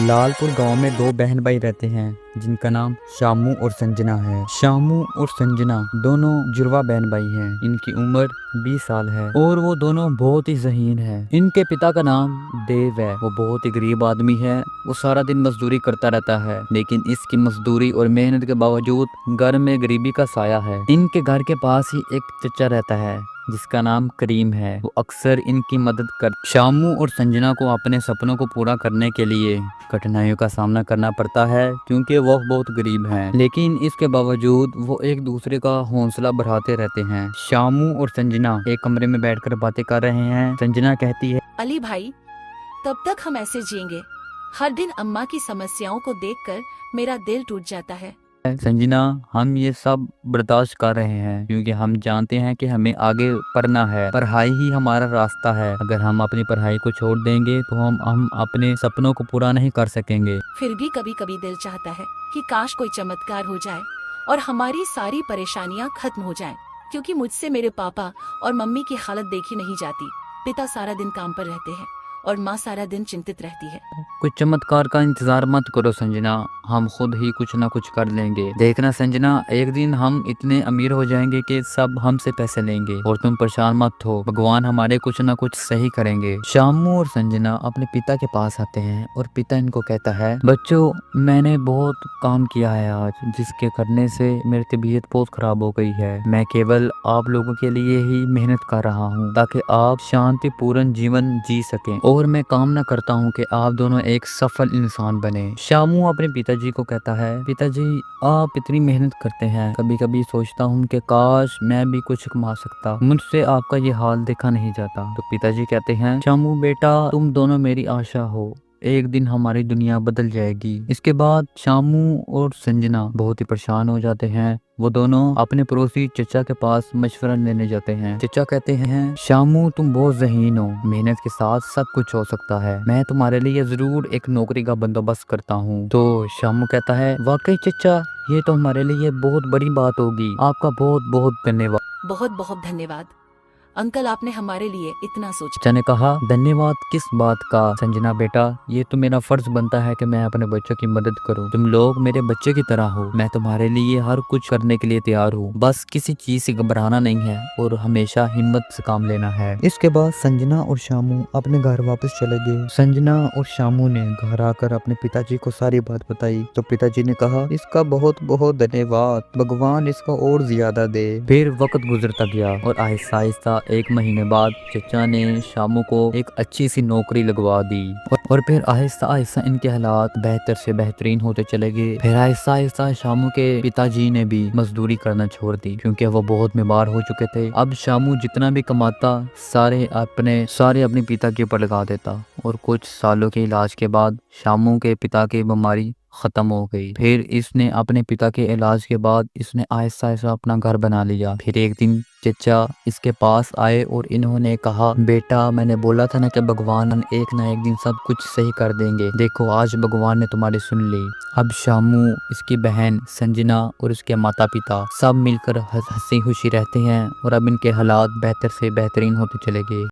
लालपुर गांव में दो बहन भाई रहते हैं जिनका नाम शामू और संजना है। शामू और संजना दोनों जुड़वा बहन भाई हैं। इनकी उम्र 20 साल है और वो दोनों बहुत ही ज़हीन है। इनके पिता का नाम देव है। वो बहुत ही गरीब आदमी है। वो सारा दिन मजदूरी करता रहता है, लेकिन इसकी मजदूरी और मेहनत के बावजूद घर में गरीबी का साया है। इनके घर के पास ही एक चचा रहता है जिसका नाम करीम है। वो अक्सर इनकी मदद कर। शामू और संजना को अपने सपनों को पूरा करने के लिए कठिनाइयों का सामना करना पड़ता है क्योंकि वो बहुत गरीब हैं। लेकिन इसके बावजूद वो एक दूसरे का हौसला बढ़ाते रहते हैं। शामू और संजना एक कमरे में बैठकर बातें कर रहे हैं। संजना कहती है, अली भाई, तब तक हम ऐसे जिएंगे। हर दिन अम्मा की समस्याओं को देखकर मेरा दिल टूट जाता है। संजना, हम ये सब बर्दाश्त कर रहे हैं क्योंकि हम जानते हैं कि हमें आगे पढ़ना है। पढ़ाई ही हमारा रास्ता है। अगर हम अपनी पढ़ाई को छोड़ देंगे तो हम अपने सपनों को पूरा नहीं कर सकेंगे। फिर भी कभी कभी दिल चाहता है कि काश कोई चमत्कार हो जाए और हमारी सारी परेशानियां खत्म हो जाएं, क्योंकि मुझसे मेरे पापा और मम्मी की हालत देखी नहीं जाती। पिता सारा दिन काम पर रहते हैं और माँ सारा दिन चिंतित रहती है। कुछ चमत्कार का इंतजार मत करो संजना, हम खुद ही कुछ ना कुछ कर लेंगे। देखना संजना, एक दिन हम इतने अमीर हो जाएंगे कि सब हमसे पैसे लेंगे और तुम परेशान मत हो। भगवान हमारे कुछ ना कुछ सही करेंगे। शामू और संजना अपने पिता के पास आते हैं और पिता इनको कहता है, बच्चों, मैंने बहुत काम किया है आज, जिसके करने से मेरी तबीयत बहुत खराब हो गई है। मैं केवल आप लोगों के लिए ही मेहनत कर रहा हूँ ताकि आप शांतिपूर्ण जीवन जी सकें, और मैं कामना करता हूँ कि आप दोनों एक सफल इंसान बने। शामू अपने पिताजी को कहता है, पिताजी, आप इतनी मेहनत करते हैं, कभी कभी सोचता हूँ कि काश मैं भी कुछ कमा सकता। मुझसे आपका ये हाल देखा नहीं जाता। तो पिताजी कहते हैं, शामू बेटा, तुम दोनों मेरी आशा हो, एक दिन हमारी दुनिया बदल जाएगी। इसके बाद शामू और संजना बहुत ही परेशान हो जाते हैं। वो दोनों अपने पड़ोसी चचा के पास मशवरा लेने जाते हैं। चचा कहते हैं, शामू, तुम बहुत ज़हीन हो, मेहनत के साथ सब कुछ हो सकता है। मैं तुम्हारे लिए जरूर एक नौकरी का बंदोबस्त करता हूँ। तो शामू कहता है, वाकई चचा, ये तो हमारे लिए बहुत बड़ी बात होगी। आपका बहुत बहुत धन्यवाद। बहुत बहुत धन्यवाद अंकल, आपने हमारे लिए इतना सोचा। चचा ने कहा, धन्यवाद किस बात का संजना बेटा, ये तो मेरा फर्ज बनता है कि मैं अपने बच्चों की मदद करूं। तुम लोग मेरे बच्चे की तरह हो। मैं तुम्हारे लिए हर कुछ करने के लिए तैयार हूँ। बस किसी चीज से घबराना नहीं है और हमेशा हिम्मत से काम लेना है। इसके बाद संजना और शामू अपने घर वापस चले गए। संजना और शामू ने घर आकर अपने पिताजी को सारी बात बताई। तो पिताजी ने कहा, इसका बहुत बहुत धन्यवाद, भगवान इसको और ज्यादा दे। फिर वक्त गुजरता गया और आहिस्ता आहिस्ता एक महीने बाद चचा ने शामू को एक अच्छी सी नौकरी लगवा दी और फिर आहिस्ता आहिस्ता इनके हालात बेहतर से बेहतरीन होते चले गए। फिर आहिस्ता आहिस्ता शामू के पिताजी ने भी मजदूरी करना छोड़ दी क्योंकि वो बहुत बीमार हो चुके थे। अब शामू जितना भी कमाता सारे अपने पिता के ऊपर लगा देता और कुछ सालों के इलाज के बाद शामू के पिता की बीमारी खत्म हो गई। फिर इसने अपने पिता के इलाज के बाद इसने आहिस्ता आहिस्ता अपना घर बना लिया। फिर एक दिन चचा इसके पास आए और इन्होंने कहा, बेटा, मैंने बोला था ना कि भगवान एक ना एक दिन सब कुछ सही कर देंगे। देखो, आज भगवान ने तुम्हारी सुन ली। अब शामू, इसकी बहन संजना और उसके माता पिता सब मिलकर हंसी खुशी रहते हैं और अब इनके हालात बेहतर से बेहतरीन होते चले गए।